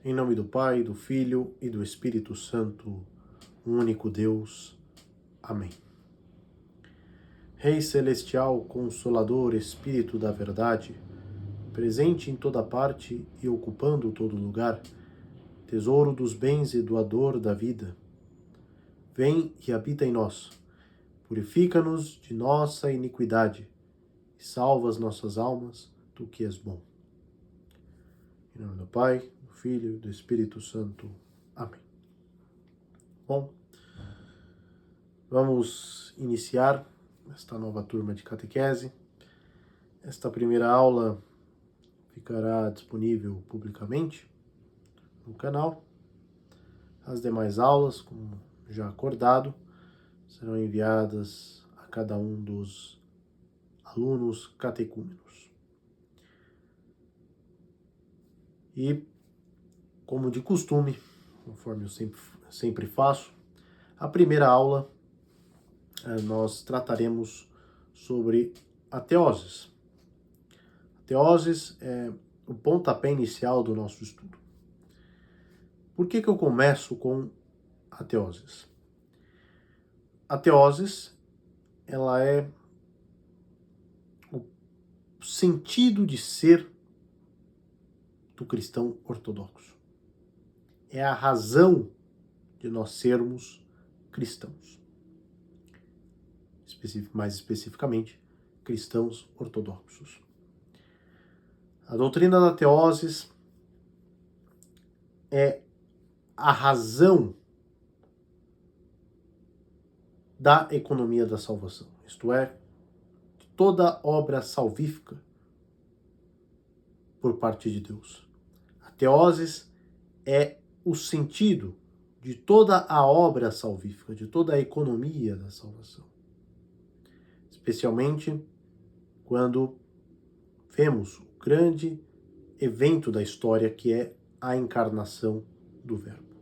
Em nome do Pai, do Filho e do Espírito Santo, um único Deus. Amém. Rei Celestial, Consolador, Espírito da Verdade, presente em toda parte e ocupando todo lugar, tesouro dos bens e doador da vida, vem e habita em nós, purifica-nos de nossa iniquidade e salva as nossas almas, tu que és bom. Em nome do Pai, do Filho e do Espírito Santo. Amém. Bom, vamos iniciar esta nova turma de catequese. Esta primeira aula ficará disponível publicamente no canal. As demais aulas, como já acordado, serão enviadas a cada um dos alunos catecúmenos. E, como de costume, conforme eu sempre faço, a primeira aula nós trataremos sobre a teoses. A teoses é o pontapé inicial do nosso estudo. Por que eu começo com a teoses? A teoses, ela é o sentido de ser do cristão ortodoxo. É a razão de nós sermos cristãos. Mais especificamente, cristãos ortodoxos. A doutrina da teoses é a razão da economia da salvação, isto é, de toda obra salvífica por parte de Deus. A teoses é o sentido de toda a obra salvífica, de toda a economia da salvação. Especialmente quando vemos o grande evento da história que é a encarnação do Verbo.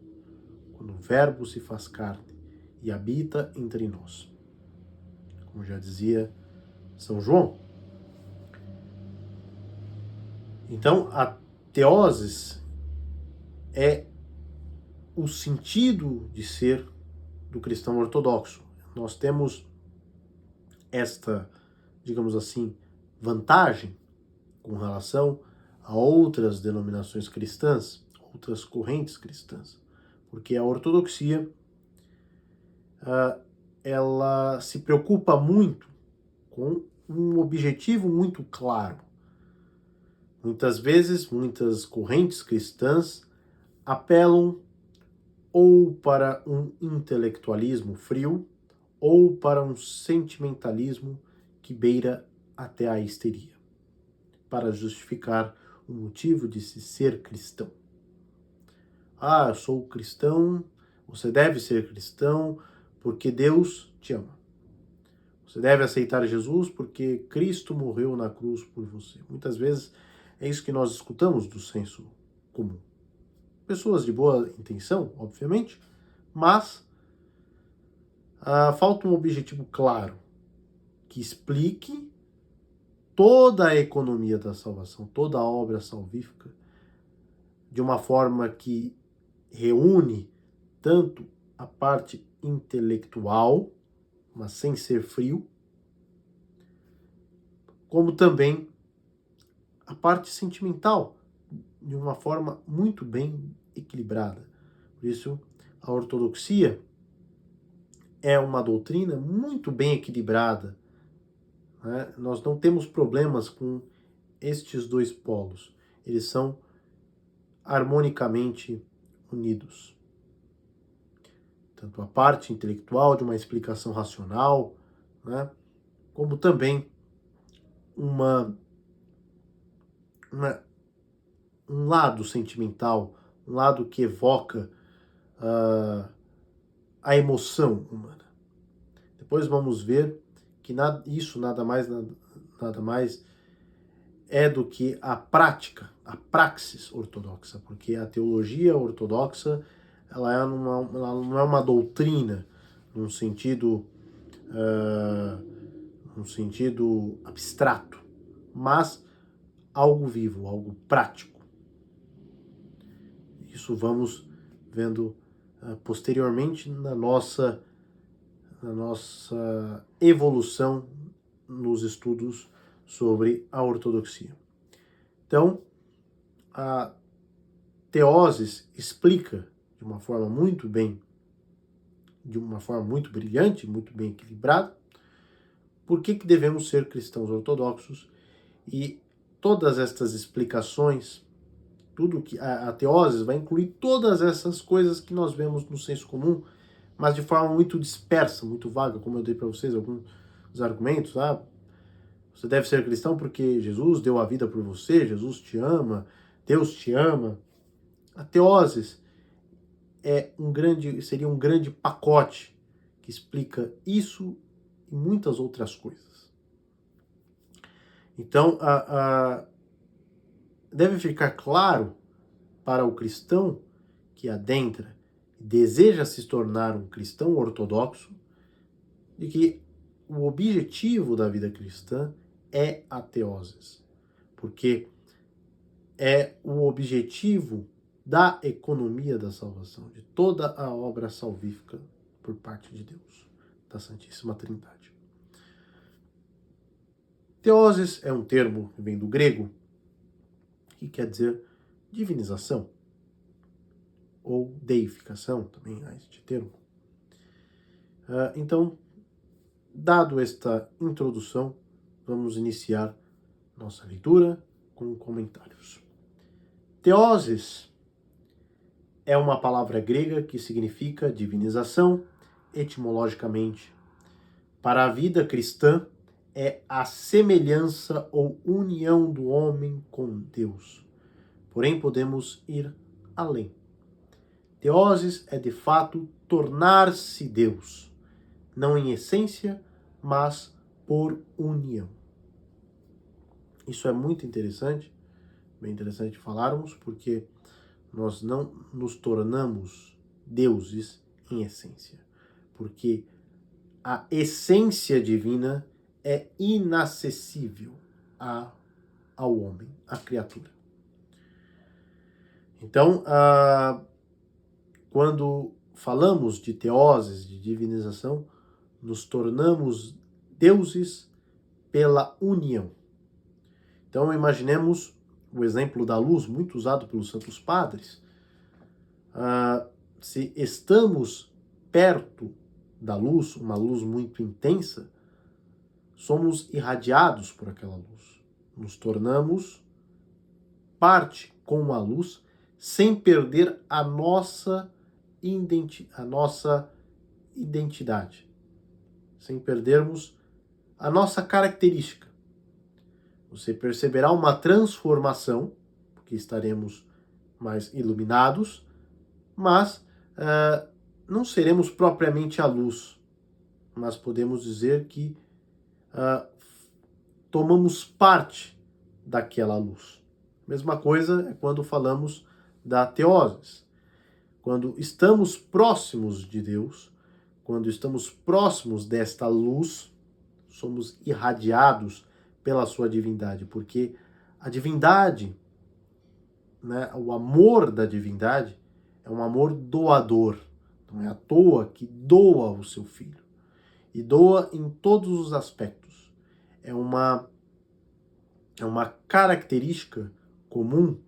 Quando o Verbo se faz carne e habita entre nós. Como já dizia São João. Então, a teoses é o sentido de ser do cristão ortodoxo. Nós temos esta, digamos assim, vantagem com relação a outras denominações cristãs, outras correntes cristãs, porque a ortodoxia ela se preocupa muito com um objetivo muito claro. Muitas vezes, muitas correntes cristãs apelam ou para um intelectualismo frio ou para um sentimentalismo que beira até a histeria, para justificar o motivo de se ser cristão. Ah, eu sou cristão, você deve ser cristão porque Deus te ama. Você deve aceitar Jesus porque Cristo morreu na cruz por você. Muitas vezes é isso que nós escutamos do senso comum. Pessoas de boa intenção, obviamente, mas falta um objetivo claro que explique toda a economia da salvação, toda a obra salvífica, de uma forma que reúne tanto a parte intelectual, mas sem ser frio, como também a parte sentimental, de uma forma muito bem equilibrada. Por isso, a ortodoxia é uma doutrina muito bem equilibrada, né? Nós não temos problemas com estes dois polos. Eles são harmonicamente unidos. Tanto a parte intelectual de uma explicação racional, né, como também um lado sentimental, um lado que evoca a emoção humana. Depois vamos ver que isso nada mais é do que a prática, a praxis ortodoxa, porque a teologia ortodoxa ela não é uma doutrina num sentido abstrato, mas algo vivo, algo prático. Isso vamos vendo posteriormente na nossa evolução nos estudos sobre a ortodoxia. Então, a Teoses explica de uma forma muito brilhante, muito bem equilibrada, por que devemos ser cristãos ortodoxos, e todas estas explicações, tudo que a Teoses vai incluir todas essas coisas que nós vemos no senso comum, mas de forma muito dispersa, muito vaga, como eu dei para vocês alguns argumentos. Você deve ser cristão porque Jesus deu a vida por você, Jesus te ama, Deus te ama. A Teoses seria um grande pacote que explica isso e muitas outras coisas. Então, deve ficar claro para o cristão que adentra e deseja se tornar um cristão ortodoxo, de que o objetivo da vida cristã é a teoses, porque é o objetivo da economia da salvação, de toda a obra salvífica por parte de Deus, da Santíssima Trindade. Teoses é um termo que vem do grego, que quer dizer divinização, ou deificação, também há este termo. Então, dado esta introdução, vamos iniciar nossa leitura com comentários. Teoses é uma palavra grega que significa divinização, etimologicamente. Para a vida cristã, é a semelhança ou união do homem com Deus. Porém, podemos ir além. Teoses é, de fato, tornar-se Deus, não em essência, mas por união. Isso é muito interessante, bem interessante falarmos, porque nós não nos tornamos deuses em essência, porque a essência divina é inacessível ao homem, à criatura. Então, quando falamos de teoses, de divinização, nos tornamos deuses pela união. Então, imaginemos o exemplo da luz, muito usado pelos santos padres. Se estamos perto da luz, uma luz muito intensa, somos irradiados por aquela luz. Nos tornamos parte com a luz, sem perder a nossa identidade, sem perdermos a nossa característica. Você perceberá uma transformação, porque estaremos mais iluminados, mas não seremos propriamente a luz, mas podemos dizer que tomamos parte daquela luz. Mesma coisa é quando falamos da teoses. Quando estamos próximos de Deus, quando estamos próximos desta luz, somos irradiados pela sua divindade, porque a divindade, né, o amor da divindade é um amor doador. Não é à toa que doa o seu filho. E doa em todos os aspectos. É uma característica comum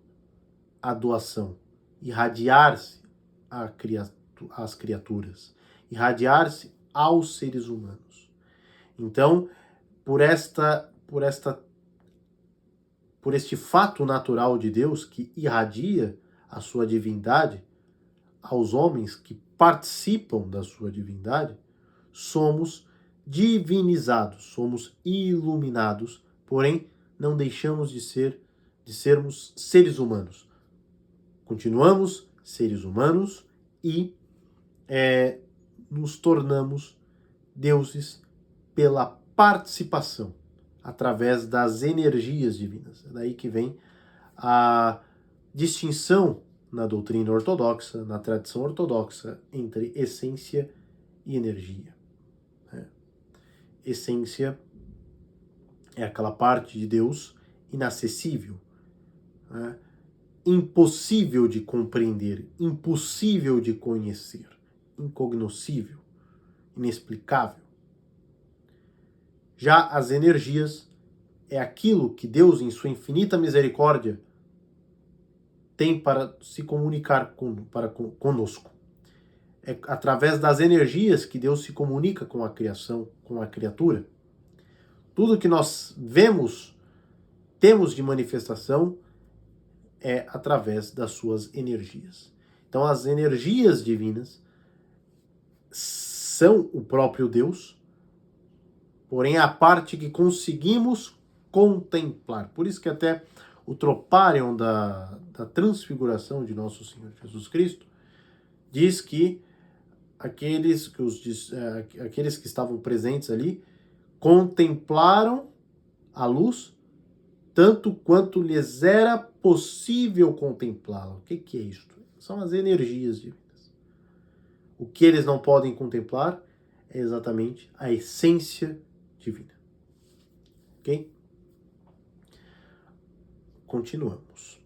à doação. Irradiar-se às criaturas. Irradiar-se aos seres humanos. Então, por este fato natural de Deus que irradia a sua divindade aos homens que participam da sua divindade, somos divinizados, somos iluminados, porém não deixamos de sermos seres humanos. Continuamos seres humanos e nos tornamos deuses pela participação através das energias divinas. É daí que vem a distinção na doutrina ortodoxa, na tradição ortodoxa, entre essência e energia. Essência é aquela parte de Deus inacessível, impossível de compreender, impossível de conhecer, incognoscível, inexplicável. Já as energias é aquilo que Deus, em sua infinita misericórdia, tem para se comunicar conosco. É através das energias que Deus se comunica com a criação, com a criatura. Tudo que nós vemos, temos de manifestação, é através das suas energias. Então, as energias divinas são o próprio Deus, porém a parte que conseguimos contemplar. Por isso que até o troparion da transfiguração de nosso Senhor Jesus Cristo diz que aqueles que estavam presentes ali contemplaram a luz tanto quanto lhes era possível contemplá-la. O que é isto? São as energias divinas. O que eles não podem contemplar é exatamente a essência divina. Ok? Continuamos.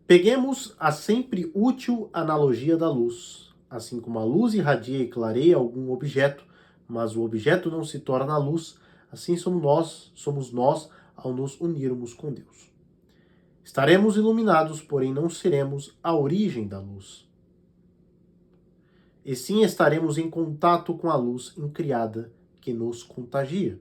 Peguemos a sempre útil analogia da luz. Assim como a luz irradia e clareia algum objeto, mas o objeto não se torna luz, assim somos nós ao nos unirmos com Deus. Estaremos iluminados, porém não seremos a origem da luz. E sim estaremos em contato com a luz incriada que nos contagia.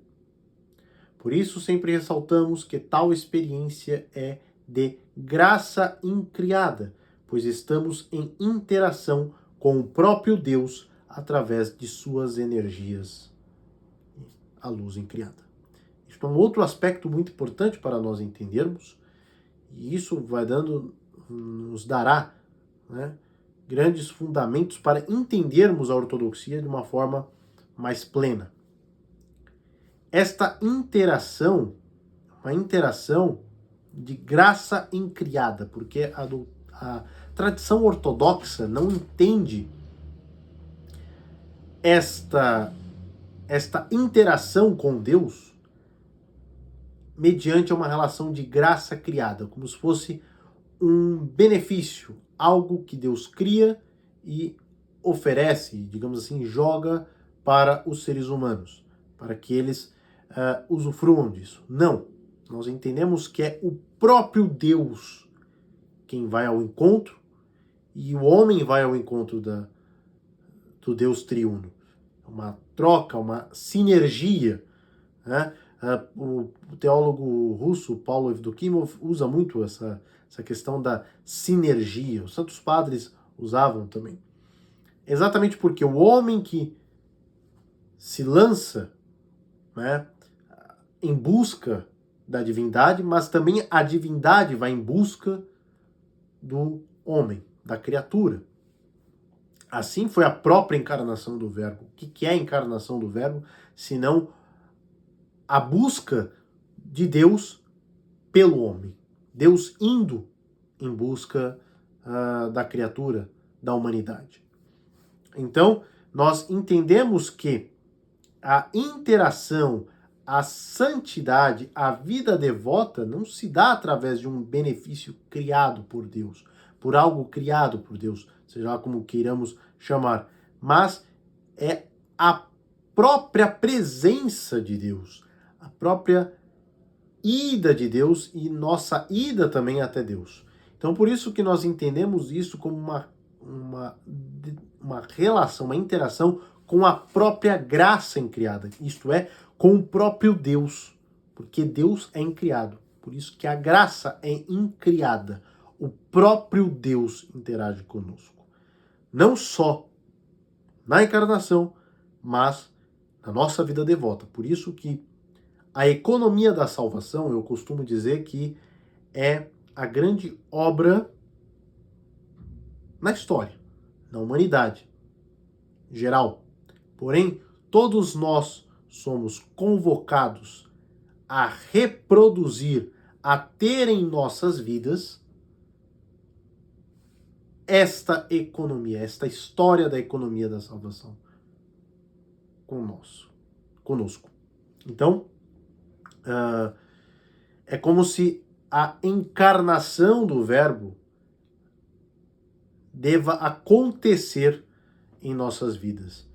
Por isso sempre ressaltamos que tal experiência é de graça incriada, pois estamos em interação com o próprio Deus através de suas energias, a luz incriada. Isto é um outro aspecto muito importante para nós entendermos, e isso nos dará, né, grandes fundamentos para entendermos a ortodoxia de uma forma mais plena. Esta interação, uma interação de graça incriada, porque a tradição ortodoxa não entende esta interação com Deus mediante uma relação de graça criada, como se fosse um benefício, algo que Deus cria e oferece, digamos assim, joga para os seres humanos, para que eles usufruam disso. Não. Nós entendemos que é o próprio Deus quem vai ao encontro e o homem vai ao encontro do Deus triuno. Uma troca, uma sinergia, né? O teólogo russo Paulo Evdokimov usa muito essa questão da sinergia. Os santos padres usavam também. Exatamente porque o homem que se lança, né, em busca da divindade, mas também a divindade vai em busca do homem, da criatura. Assim foi a própria encarnação do Verbo. O que é a encarnação do Verbo, senão a busca de Deus pelo homem. Deus indo em busca da criatura, da humanidade. Então, nós entendemos que a interação, a santidade, a vida devota não se dá através de um benefício criado por Deus, por algo criado por Deus, seja lá como queiramos chamar, mas é a própria presença de Deus, a própria ida de Deus e nossa ida também até Deus. Então, por isso que nós entendemos isso como uma relação, uma interação com a própria graça incriada, isto é, com o próprio Deus, porque Deus é incriado. Por isso que a graça é incriada. O próprio Deus interage conosco. Não só na encarnação, mas na nossa vida devota. Por isso que a economia da salvação, eu costumo dizer que é a grande obra na história, na humanidade geral. Porém, todos nós somos convocados a reproduzir, a ter em nossas vidas esta economia, esta história da economia da salvação conosco. Então, é como se a encarnação do Verbo deva acontecer em nossas vidas.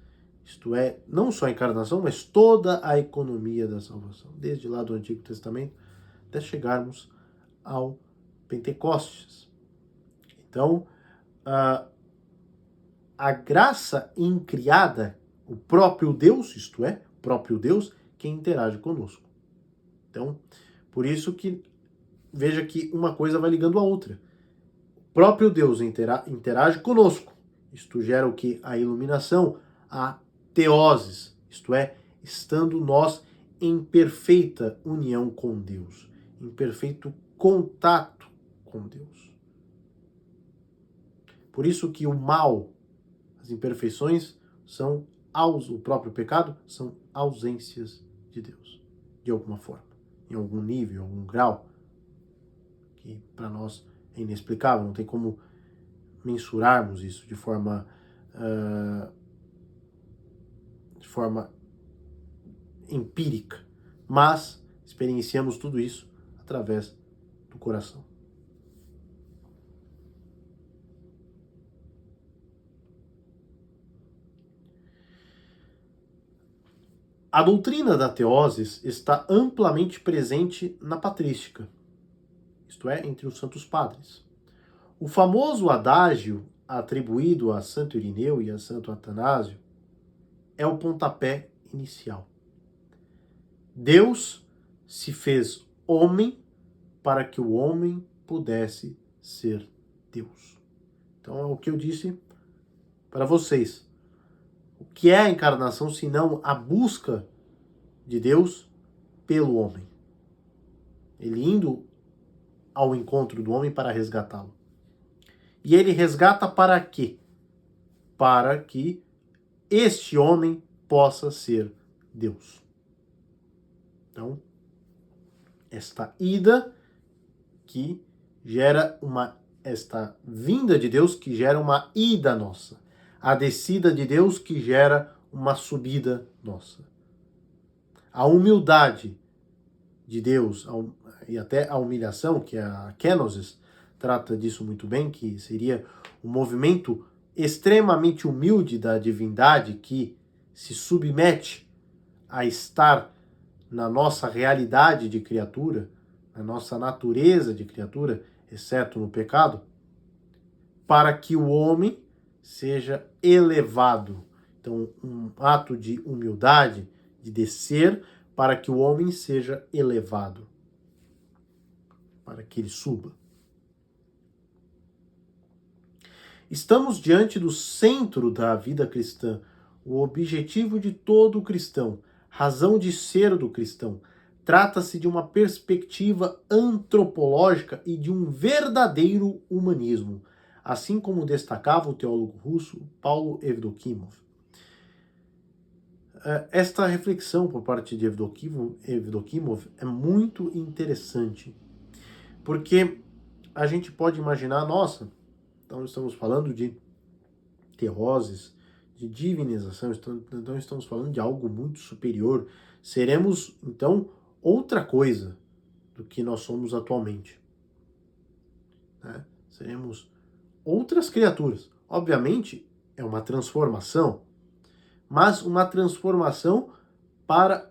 Isto é, não só a encarnação, mas toda a economia da salvação, desde lá do Antigo Testamento até chegarmos ao Pentecostes. Então, a graça incriada, o próprio Deus, isto é, o próprio Deus, quem interage conosco. Então, por isso que, veja que uma coisa vai ligando a outra. O próprio Deus interage conosco. Isto gera o que? A iluminação, a teoses, isto é, estando nós em perfeita união com Deus, em perfeito contato com Deus. Por isso que o mal, as imperfeições, o próprio pecado, são ausências de Deus, de alguma forma, em algum nível, em algum grau, que para nós é inexplicável, não tem como mensurarmos isso de forma empírica, mas experienciamos tudo isso através do coração. A doutrina da teoses está amplamente presente na patrística, isto é, entre os santos padres. O famoso adágio atribuído a Santo Irineu e a Santo Atanásio é o pontapé inicial. Deus se fez homem para que o homem pudesse ser Deus. Então é o que eu disse para vocês. O que é a encarnação senão a busca de Deus pelo homem? Ele indo ao encontro do homem para resgatá-lo. E ele resgata para quê? Para que este homem possa ser Deus. Então, esta ida que gera esta vinda de Deus que gera uma ida nossa. A descida de Deus que gera uma subida nossa. A humildade de Deus e até a humilhação, que a Kenosis trata disso muito bem, que seria um movimento extremamente humilde da divindade que se submete a estar na nossa realidade de criatura, na nossa natureza de criatura, exceto no pecado, para que o homem seja elevado. Então, um ato de humildade, de descer, para que o homem seja elevado, para que ele suba. Estamos diante do centro da vida cristã, o objetivo de todo cristão, razão de ser do cristão. Trata-se de uma perspectiva antropológica e de um verdadeiro humanismo, assim como destacava o teólogo russo Paulo Evdokimov. Esta reflexão por parte de Evdokimov é muito interessante, porque a gente pode imaginar, nossa, então estamos falando de teoses, de divinização, então estamos falando de algo muito superior. Seremos, então, outra coisa do que nós somos atualmente. Né? Seremos outras criaturas. Obviamente, é uma transformação, mas uma transformação para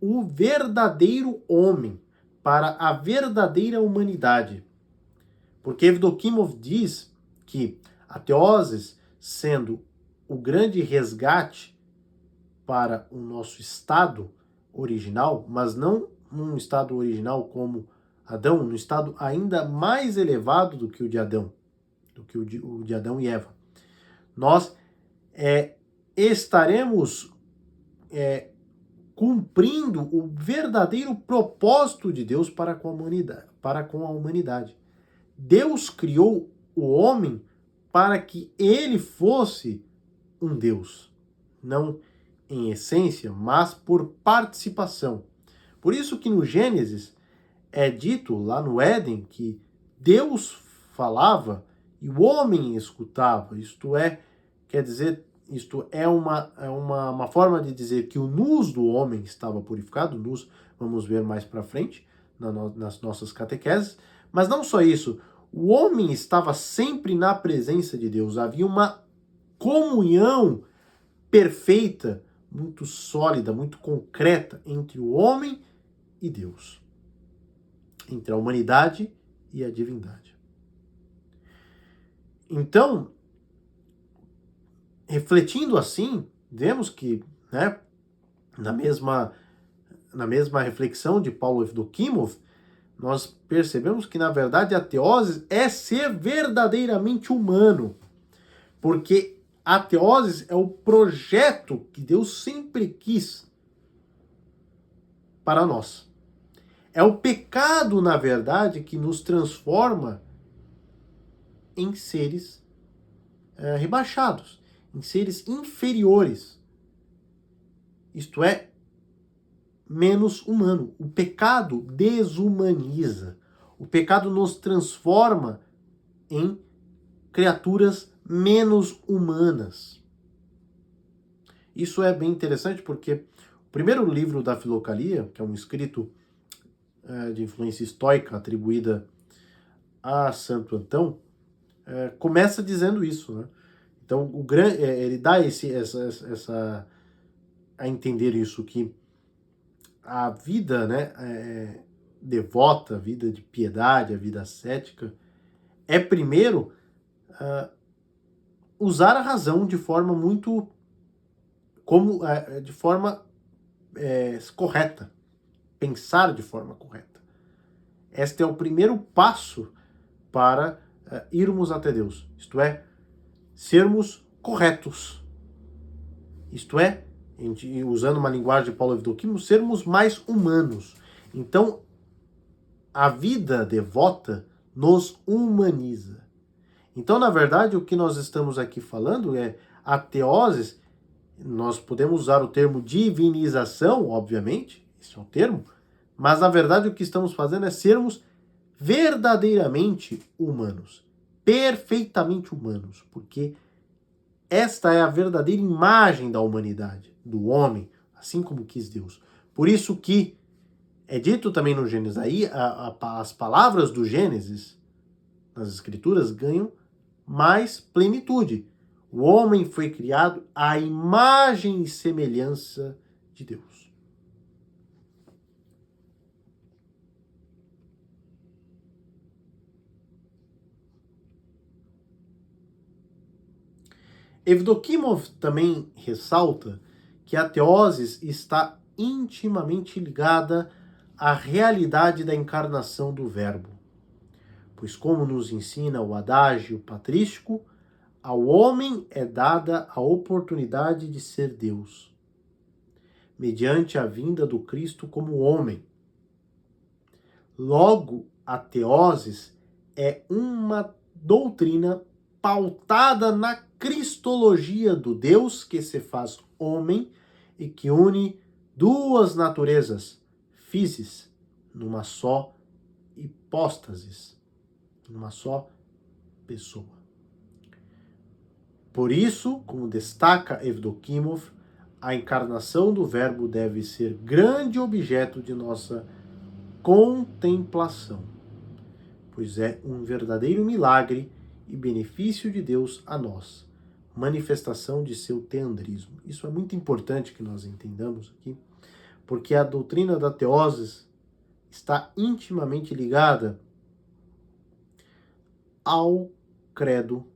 o verdadeiro homem, para a verdadeira humanidade. Porque Evdokimov diz que a teoses, sendo o grande resgate para o nosso estado original, mas não num estado original como Adão, num estado ainda mais elevado do que o de Adão, do que o de Adão e Eva. Nós estaremos cumprindo o verdadeiro propósito de Deus para com a humanidade. Deus criou o homem para que ele fosse um Deus, não em essência, mas por participação. Por isso que no Gênesis é dito lá no Éden que Deus falava e o homem escutava. Isto é, quer dizer, isto é uma forma de dizer que o nus do homem estava purificado, nus, vamos ver mais para frente, nas nossas catequeses, mas não só isso, o homem estava sempre na presença de Deus, havia uma comunhão perfeita, muito sólida, muito concreta entre o homem e Deus, entre a humanidade e a divindade. Então, refletindo assim, vemos que, né, na mesma reflexão de Paulo Evdokimov, nós percebemos que, na verdade, a teose é ser verdadeiramente humano, porque a teose é o projeto que Deus sempre quis para nós. É o pecado, na verdade, que nos transforma em seres rebaixados, em seres inferiores. Isto é, menos humano. O pecado desumaniza. O pecado nos transforma em criaturas menos humanas. Isso é bem interessante porque o primeiro livro da Filocalia, que é um escrito de influência estoica atribuída a Santo Antão, começa dizendo isso, né? Então, ele dá a entender isso, que a vida, né, devota, a vida de piedade, a vida ascética, é primeiro usar a razão de forma muito de forma correta, pensar de forma correta. Este é o primeiro passo para irmos até Deus, isto é, sermos corretos, isto é, usando uma linguagem de Paulo Evdokimov, sermos mais humanos. Então, a vida devota nos humaniza. Então, na verdade, o que nós estamos aqui falando é a teose. Nós podemos usar o termo divinização, obviamente, esse é o termo, mas na verdade o que estamos fazendo é sermos verdadeiramente humanos, perfeitamente humanos, porque esta é a verdadeira imagem da humanidade, do homem, assim como quis Deus. Por isso que é dito também no Gênesis, aí as palavras do Gênesis nas Escrituras ganham mais plenitude. O homem foi criado à imagem e semelhança de Deus. Evdokimov também ressalta que a teoses está intimamente ligada à realidade da encarnação do Verbo, pois, como nos ensina o adágio patrístico, ao homem é dada a oportunidade de ser Deus, mediante a vinda do Cristo como homem. Logo, a teoses é uma doutrina pautada na cristologia do Deus que se faz homem e que une duas naturezas, physis, numa só hipóstasis, numa só pessoa. Por isso, como destaca Evdokimov, a encarnação do Verbo deve ser grande objeto de nossa contemplação, pois é um verdadeiro milagre e benefício de Deus a nós, manifestação de seu teandrismo. Isso é muito importante que nós entendamos aqui, porque a doutrina da teoses está intimamente ligada ao credo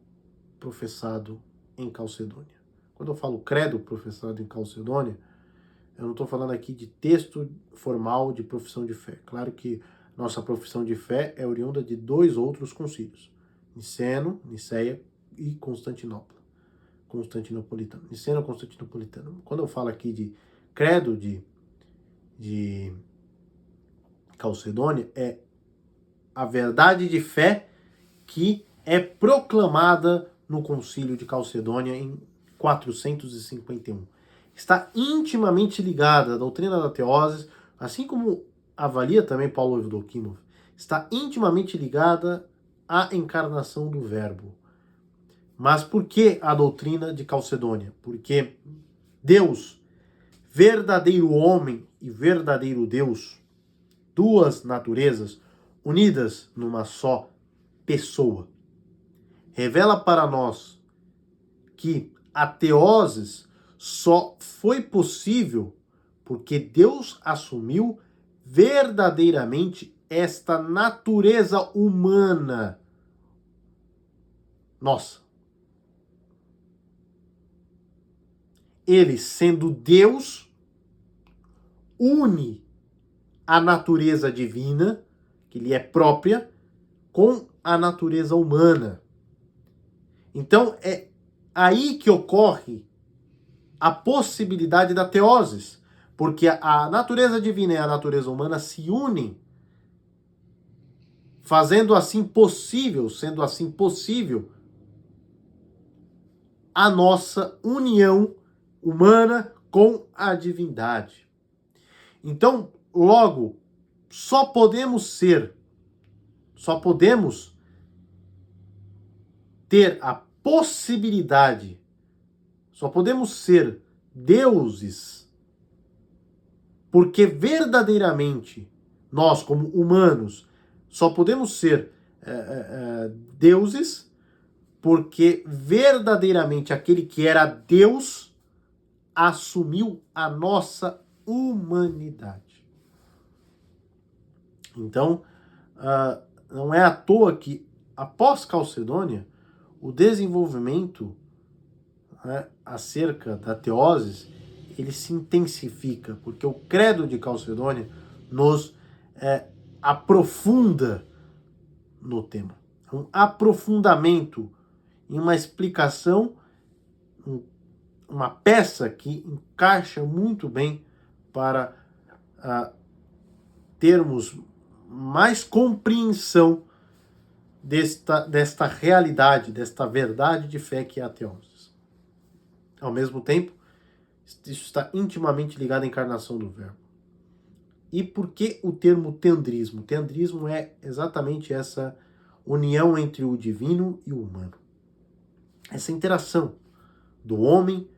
professado em Calcedônia. Quando eu falo credo professado em Calcedônia, eu não estou falando aqui de texto formal de profissão de fé. Claro que nossa profissão de fé é oriunda de dois outros concílios, Niceno, Niceia e Constantinopolitano. Niceno, Constantinopolitano. Quando eu falo aqui de credo de Calcedônia, é a verdade de fé que é proclamada no concílio de Calcedônia em 451. Está intimamente ligada à doutrina da teoses, assim como avalia também Paulo Evdokimov, está intimamente ligada à encarnação do Verbo. Mas por que a doutrina de Calcedônia? Porque Deus, verdadeiro homem e verdadeiro Deus, duas naturezas unidas numa só pessoa. Revela para nós que a teoses só foi possível porque Deus assumiu verdadeiramente esta natureza humana nossa. Ele, sendo Deus, une a natureza divina, que lhe é própria, com a natureza humana. Então é aí que ocorre a possibilidade da teoses, porque a natureza divina e a natureza humana se unem, fazendo assim possível, sendo assim possível, a nossa união humana com a divindade. Então, logo, só podemos ter a possibilidade, só podemos ser deuses, porque verdadeiramente nós, como humanos, só podemos ser deuses porque verdadeiramente aquele que era Deus assumiu a nossa humanidade. Então, não é à toa que, após Calcedônia, o desenvolvimento acerca da teoses, ele se intensifica, porque o credo de Calcedônia nos aprofunda no tema. Um aprofundamento em uma explicação, uma peça que encaixa muito bem para termos mais compreensão desta realidade, desta verdade de fé que é a teoses. Ao mesmo tempo, isso está intimamente ligado à encarnação do Verbo. E por que o termo tendrismo? Tendrismo é exatamente essa união entre o divino e o humano. Essa interação do homem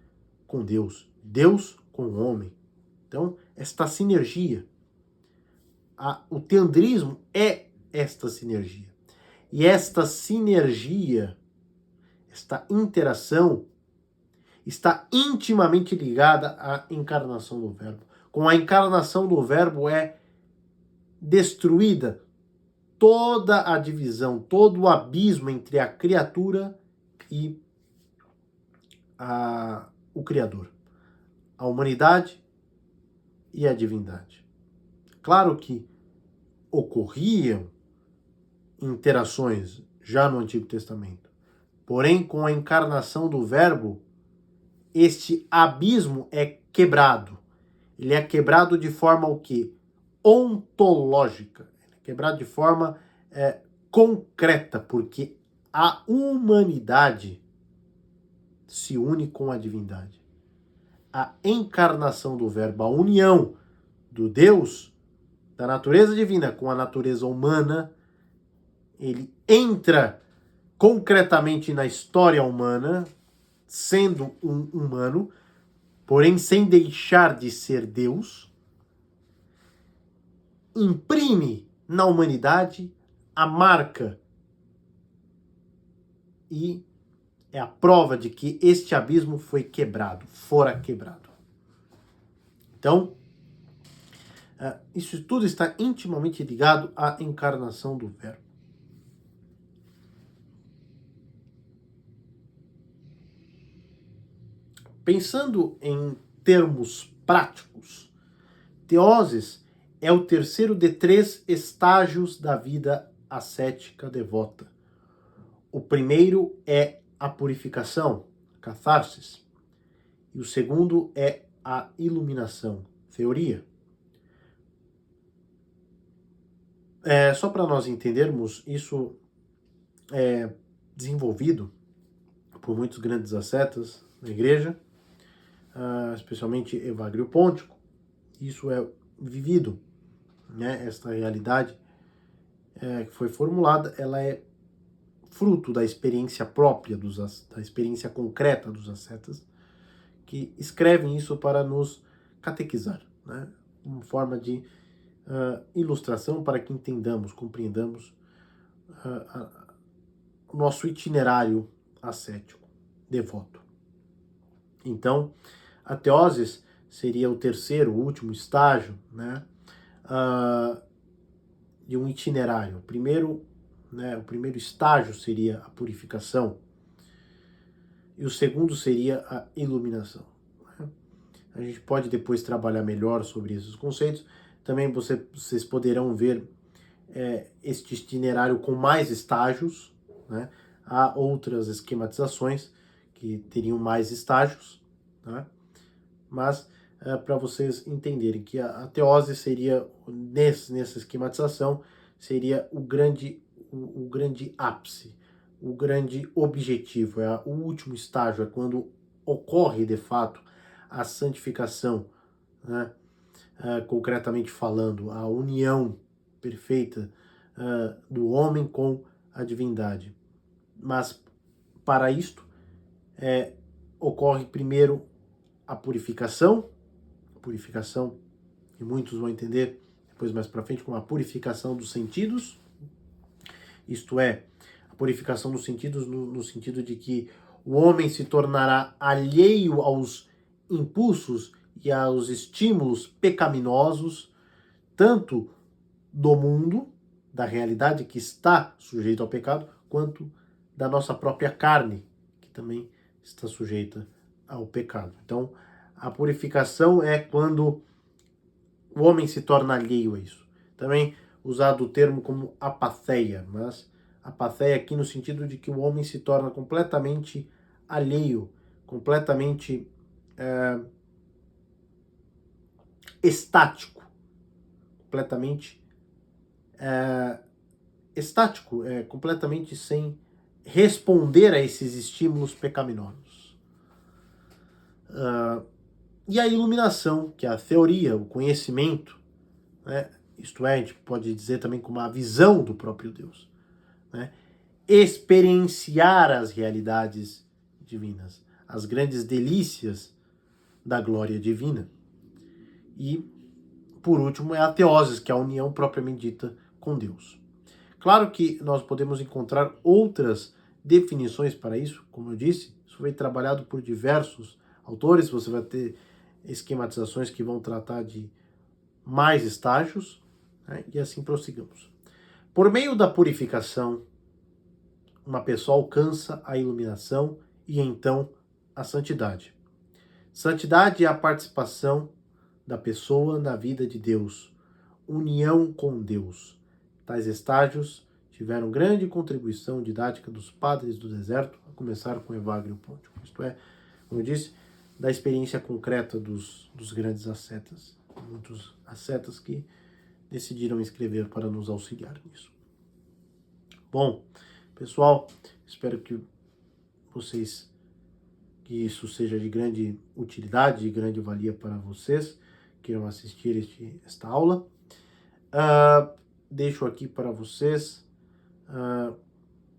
com Deus, Deus com o homem. Então, esta sinergia. O tendrismo é esta sinergia. E esta sinergia, esta interação, está intimamente ligada à encarnação do Verbo. Com a encarnação do Verbo é destruída toda a divisão, todo o abismo entre a criatura e o Criador, a humanidade e a divindade. Claro que ocorriam interações já no Antigo Testamento, porém, com a encarnação do Verbo, este abismo é quebrado. Ele é quebrado de forma o quê? Ontológica. Ele é quebrado de forma concreta, porque a humanidade se une com a divindade. A encarnação do Verbo, a união do Deus, da natureza divina com a natureza humana, ele entra concretamente na história humana, sendo um humano, porém sem deixar de ser Deus, imprime na humanidade a marca e é a prova de que este abismo foi quebrado, fora quebrado. Então, isso tudo está intimamente ligado à encarnação do Verbo. Pensando em termos práticos, teoses é o terceiro de 3 estágios da vida ascética devota. O primeiro é a purificação, catarsis, e o segundo é a iluminação, theoria. Só para nós entendermos, isso é desenvolvido por muitos grandes ascetas na igreja, especialmente Evagrio Pôntico. Isso é vivido, né? Esta realidade que foi formulada, ela é fruto da experiência própria, da experiência concreta dos ascetas, que escrevem isso para nos catequizar, né? Uma forma de ilustração para que entendamos, compreendamos o nosso itinerário ascético, devoto. Então, a teoses seria o terceiro, o último estágio, né, de um itinerário. O primeiro estágio seria a purificação e o segundo seria a iluminação. A gente pode depois trabalhar melhor sobre esses conceitos. Também vocês poderão ver este itinerário com mais estágios, né? Há outras esquematizações que teriam mais estágios, né? Mas para vocês entenderem que a teose seria, nessa esquematização, seria o grande ápice, o grande objetivo, o último estágio, é quando ocorre de fato a santificação, né? Concretamente falando, a união perfeita do homem com a divindade. Mas para isto ocorre primeiro a purificação, que muitos vão entender depois mais para frente como a purificação dos sentidos, isto é, a purificação dos sentidos no sentido de que o homem se tornará alheio aos impulsos e aos estímulos pecaminosos, tanto do mundo, da realidade que está sujeita ao pecado, quanto da nossa própria carne, que também está sujeita ao pecado. Então, a purificação é quando o homem se torna alheio a isso. Também usado o termo como apatheia, mas apatheia aqui no sentido de que o homem se torna completamente alheio, completamente estático, completamente completamente sem responder a esses estímulos pecaminosos. E a iluminação, que é a teoria, o conhecimento, né? Isto é, a gente pode dizer também como a visão do próprio Deus, né? Experienciar as realidades divinas, as grandes delícias da glória divina. E, por último, é a teoses, que é a união propriamente dita com Deus. Claro que nós podemos encontrar outras definições para isso, como eu disse, isso foi trabalhado por diversos autores, você vai ter esquematizações que vão tratar de mais estágios, né? E assim prossigamos. Por meio da purificação, uma pessoa alcança a iluminação e então a santidade. Santidade é a participação da pessoa na vida de Deus, união com Deus. Tais estágios tiveram grande contribuição didática dos padres do deserto, a começar com Evagrio Pontico. Isto é, como eu disse, da experiência concreta dos grandes ascetas. Muitos ascetas que decidiram escrever para nos auxiliar nisso. Bom, pessoal, espero que isso seja de grande utilidade, de grande valia para vocês que irão assistir esta aula. Deixo aqui para vocês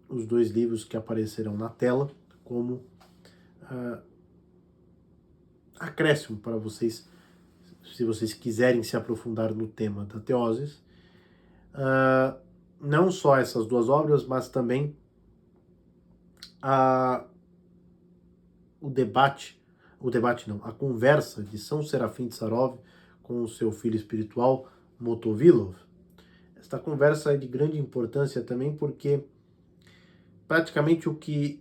os dois livros que aparecerão na tela como acréscimo para vocês, se vocês quiserem se aprofundar no tema da teoses. Não só essas duas obras, mas também a conversa de São Serafim de Sarov com o seu filho espiritual, Motovilov. Esta conversa é de grande importância também porque praticamente o que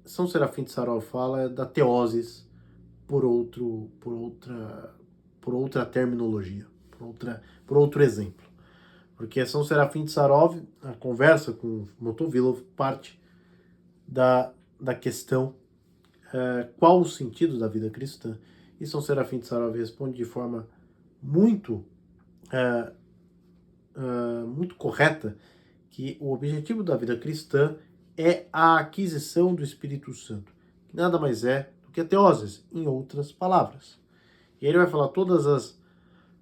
São Serafim de Sarov fala é da teoses por outra terminologia, por outro exemplo. Porque São Serafim de Sarov, a conversa com Motovilov, parte da questão qual o sentido da vida cristã. E São Serafim de Sarov responde de forma muito correta que o objetivo da vida cristã é a aquisição do Espírito Santo, que nada mais é do que a teoses, em outras palavras. E aí ele vai falar todas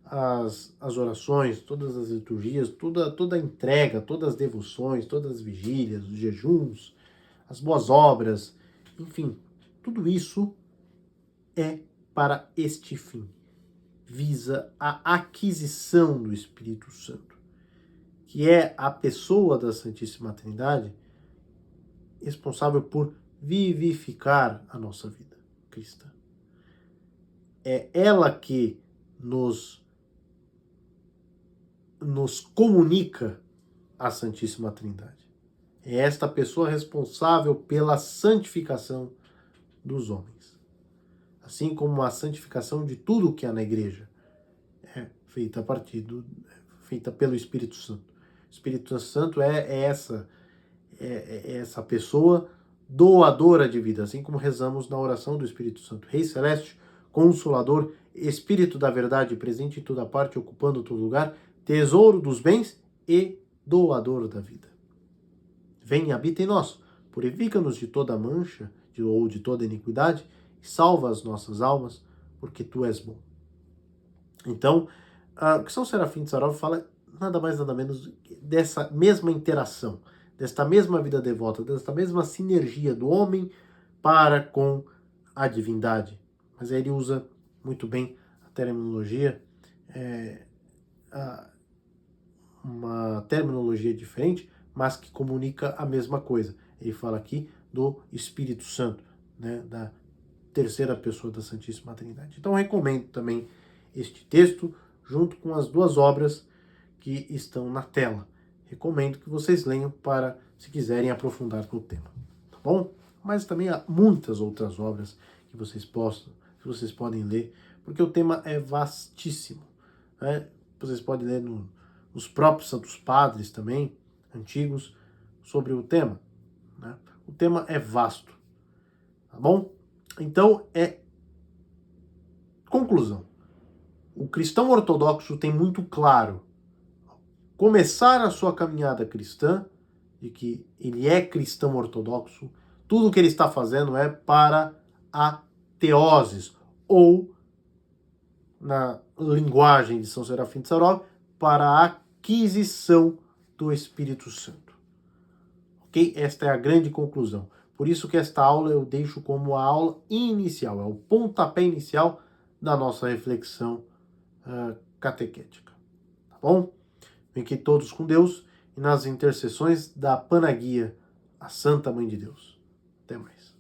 as orações, todas as liturgias, toda a entrega, todas as devoções, todas as vigílias, os jejuns, as boas obras, enfim, tudo isso é para este fim. visa a aquisição do Espírito Santo, que é a pessoa da Santíssima Trindade responsável por vivificar a nossa vida cristã. É ela que nos comunica a Santíssima Trindade. É esta pessoa responsável pela santificação dos homens. Assim como a santificação de tudo que há na igreja é feita feita pelo Espírito Santo. O Espírito Santo é essa pessoa doadora de vida, assim como rezamos na oração do Espírito Santo. Rei Celeste, Consolador, Espírito da Verdade, presente em toda parte, ocupando todo lugar, tesouro dos bens e doador da vida. Vem e habita em nós, purifica-nos de toda mancha ou de toda iniquidade e salva as nossas almas, porque tu és bom. Então, o que São Serafim de Sarov fala nada mais nada menos dessa mesma interação, desta mesma vida devota, desta mesma sinergia do homem para com a divindade. Mas aí ele usa muito bem a terminologia, uma terminologia diferente, mas que comunica a mesma coisa. Ele fala aqui do Espírito Santo, né, da terceira pessoa da Santíssima Trindade. Então recomendo também este texto junto com as duas obras que estão na tela. Recomendo que vocês leiam para, se quiserem, aprofundar no tema. Tá bom? Mas também há muitas outras obras que vocês podem ler, porque o tema é vastíssimo, né? Vocês podem ler nos próprios Santos Padres também, antigos, sobre o tema, né? O tema é vasto, tá bom? Então, conclusão. O cristão ortodoxo tem muito claro começar a sua caminhada cristã, de que ele é cristão ortodoxo, tudo que ele está fazendo é para a teoses, ou, na linguagem de São Serafim de Sarov, para a aquisição do Espírito Santo. Ok? Esta é a grande conclusão. Por isso que esta aula eu deixo como a aula inicial, é o pontapé inicial da nossa reflexão catequética. Tá bom? Fiquem todos com Deus e nas intercessões da Panaguia, a Santa Mãe de Deus. Até mais.